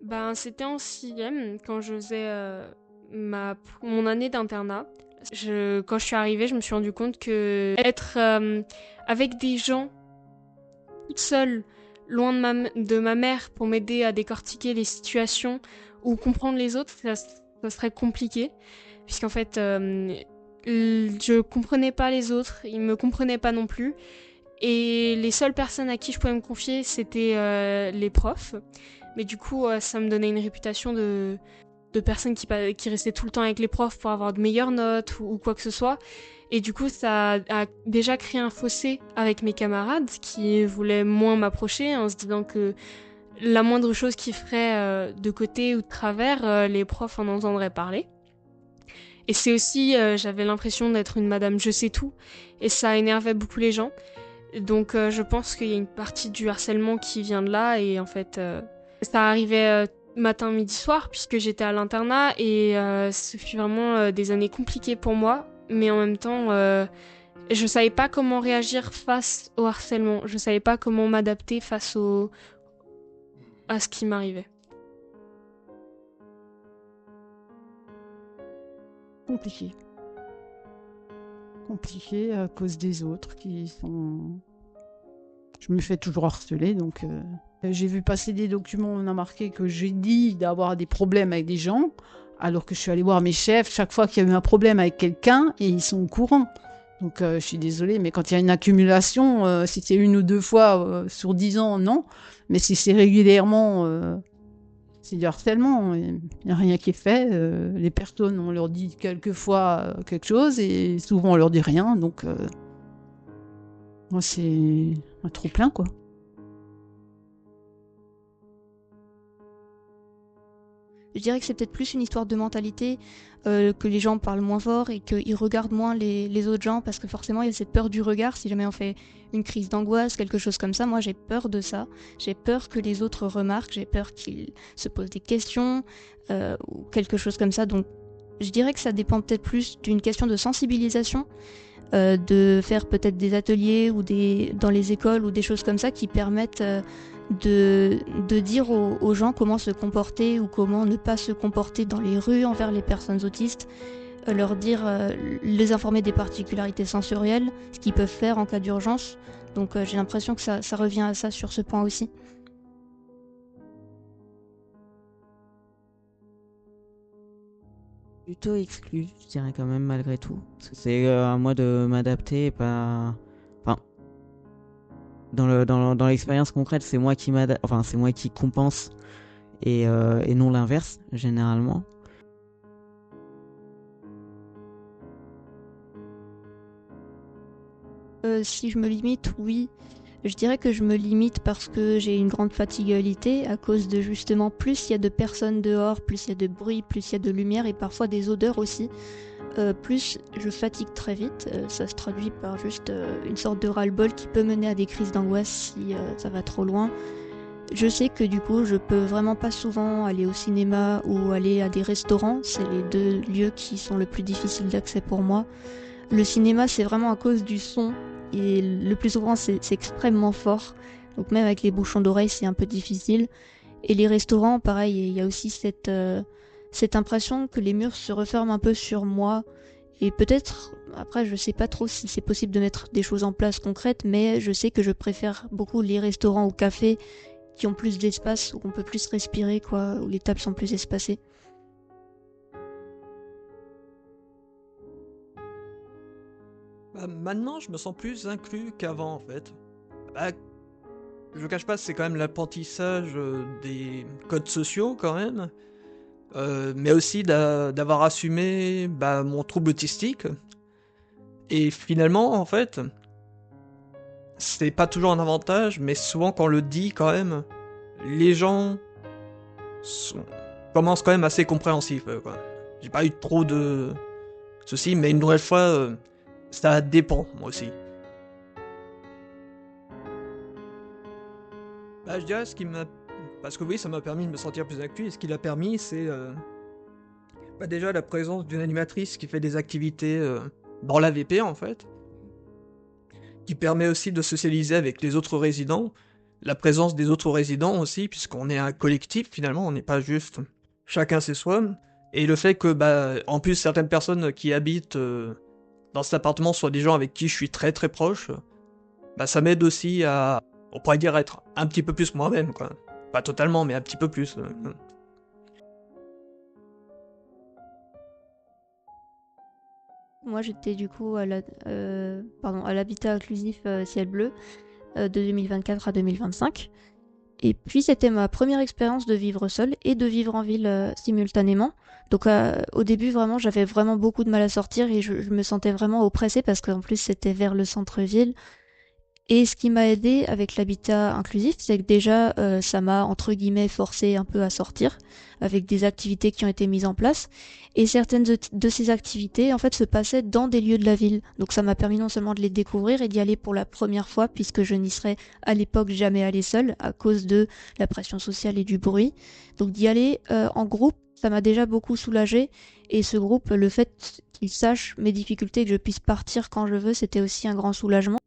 Ben, c'était en sixième, quand je faisais mon année d'internat. Quand je suis arrivée, je me suis rendu compte que être avec des gens toute seule, loin de ma mère, pour m'aider à décortiquer les situations ou comprendre les autres, ça serait compliqué. Puisqu'en fait, je comprenais pas les autres, ils me comprenaient pas non plus. Et les seules personnes à qui je pouvais me confier, c'était les profs. Mais du coup, ça me donnait une réputation de personne qui restait tout le temps avec les profs pour avoir de meilleures notes ou quoi que ce soit. Et du coup, ça a déjà créé un fossé avec mes camarades qui voulaient moins m'approcher en se disant que la moindre chose qu'ils feraient de côté ou de travers, les profs en entendraient parler. Et c'est aussi, j'avais l'impression d'être une madame je sais tout, et ça énervait beaucoup les gens. Donc je pense qu'il y a une partie du harcèlement qui vient de là, et en fait, ça arrivait matin, midi, soir, puisque j'étais à l'internat, et ce fut vraiment des années compliquées pour moi, mais en même temps, je savais pas comment réagir face au harcèlement, je savais pas comment m'adapter à ce qui m'arrivait. Compliqué. Compliqué à cause des autres qui sont... Je me fais toujours harceler, donc... J'ai vu passer des documents, on a marqué que j'ai dit d'avoir des problèmes avec des gens, alors que je suis allée voir mes chefs chaque fois qu'il y a eu un problème avec quelqu'un, et ils sont au courant. Donc je suis désolée, mais quand il y a une accumulation, si c'est une ou deux fois sur 10 ans, non. Mais si c'est régulièrement, c'est du harcèlement. Il n'y a rien qui est fait. Les personnes, on leur dit quelquefois quelque chose, et souvent on leur dit rien. Donc moi, c'est un trop plein, quoi. Je dirais que c'est peut-être plus une histoire de mentalité, que les gens parlent moins fort et qu'ils regardent moins les autres gens parce que forcément il y a cette peur du regard. Si jamais on fait une crise d'angoisse, quelque chose comme ça, moi j'ai peur de ça. J'ai peur que les autres remarquent, j'ai peur qu'ils se posent des questions ou quelque chose comme ça. Donc je dirais que ça dépend peut-être plus d'une question de sensibilisation, de faire peut-être des ateliers ou dans les écoles ou des choses comme ça qui permettent de dire aux gens comment se comporter ou comment ne pas se comporter dans les rues envers les personnes autistes, leur dire, les informer des particularités sensorielles, ce qu'ils peuvent faire en cas d'urgence. Donc j'ai l'impression que ça revient à ça sur ce point aussi. Plutôt exclu, je dirais quand même malgré tout. Parce que c'est à moi de m'adapter et pas. Enfin, dans l'expérience concrète, c'est moi qui m'adapte. Enfin, c'est moi qui compense et non l'inverse, généralement. Si je me limite, oui. Je dirais que je me limite parce que j'ai une grande fatigabilité à cause de justement plus il y a de personnes dehors, plus il y a de bruit, plus il y a de lumière et parfois des odeurs aussi. Plus je fatigue très vite. Ça se traduit par juste une sorte de ras-le-bol qui peut mener à des crises d'angoisse si ça va trop loin. Je sais que du coup je peux vraiment pas souvent aller au cinéma ou aller à des restaurants. C'est les deux lieux qui sont le plus difficiles d'accès pour moi. Le cinéma, c'est vraiment à cause du son. Et le plus souvent, c'est extrêmement fort. Donc même avec les bouchons d'oreilles, c'est un peu difficile. Et les restaurants, pareil, il y a aussi cette impression que les murs se referment un peu sur moi. Et peut-être, après, je sais pas trop si c'est possible de mettre des choses en place concrètes, mais je sais que je préfère beaucoup les restaurants ou cafés qui ont plus d'espace, où on peut plus respirer, quoi, où les tables sont plus espacées. Bah, maintenant, je me sens plus inclus qu'avant, en fait. Bah, je vous cache pas, c'est quand même l'apprentissage des codes sociaux, quand même. Mais aussi d'avoir assumé bah, mon trouble autistique. Et finalement, en fait, c'est pas toujours un avantage, mais souvent quand on le dit, quand même, les gens sont- commencent quand même assez compréhensifs, quoi. J'ai pas eu trop de soucis, mais une nouvelle fois, ça dépend, moi aussi. Bah, je dirais ce qui m'a... Parce que oui, ça m'a permis de me sentir plus inclus, et ce qui l'a permis, c'est bah, déjà la présence d'une animatrice qui fait des activités dans l'AVP, en fait, qui permet aussi de socialiser avec les autres résidents, la présence des autres résidents aussi, puisqu'on est un collectif finalement, on n'est pas juste chacun chez soi. Et le fait que, en plus, certaines personnes qui habitent dans cet appartement soient des gens avec qui je suis très très proche, ça m'aide aussi à, on pourrait dire, être un petit peu plus moi-même, quoi. Pas totalement, mais un petit peu plus. Moi, j'étais du coup à l'habitat inclusif Ciel Bleu de 2024 à 2025. Et puis, c'était ma première expérience de vivre seule et de vivre en ville simultanément. Donc, au début, vraiment, j'avais vraiment beaucoup de mal à sortir et je me sentais vraiment oppressée parce qu'en plus, c'était vers le centre-ville. Et ce qui m'a aidé avec l'habitat inclusif, c'est que déjà, ça m'a, entre guillemets, forcé un peu à sortir, avec des activités qui ont été mises en place. Et certaines de ces activités, en fait, se passaient dans des lieux de la ville. Donc ça m'a permis non seulement de les découvrir et d'y aller pour la première fois, puisque je n'y serais à l'époque jamais allée seule, à cause de la pression sociale et du bruit. Donc d'y aller en groupe, ça m'a déjà beaucoup soulagée. Et ce groupe, le fait qu'il sache mes difficultés et que je puisse partir quand je veux, c'était aussi un grand soulagement.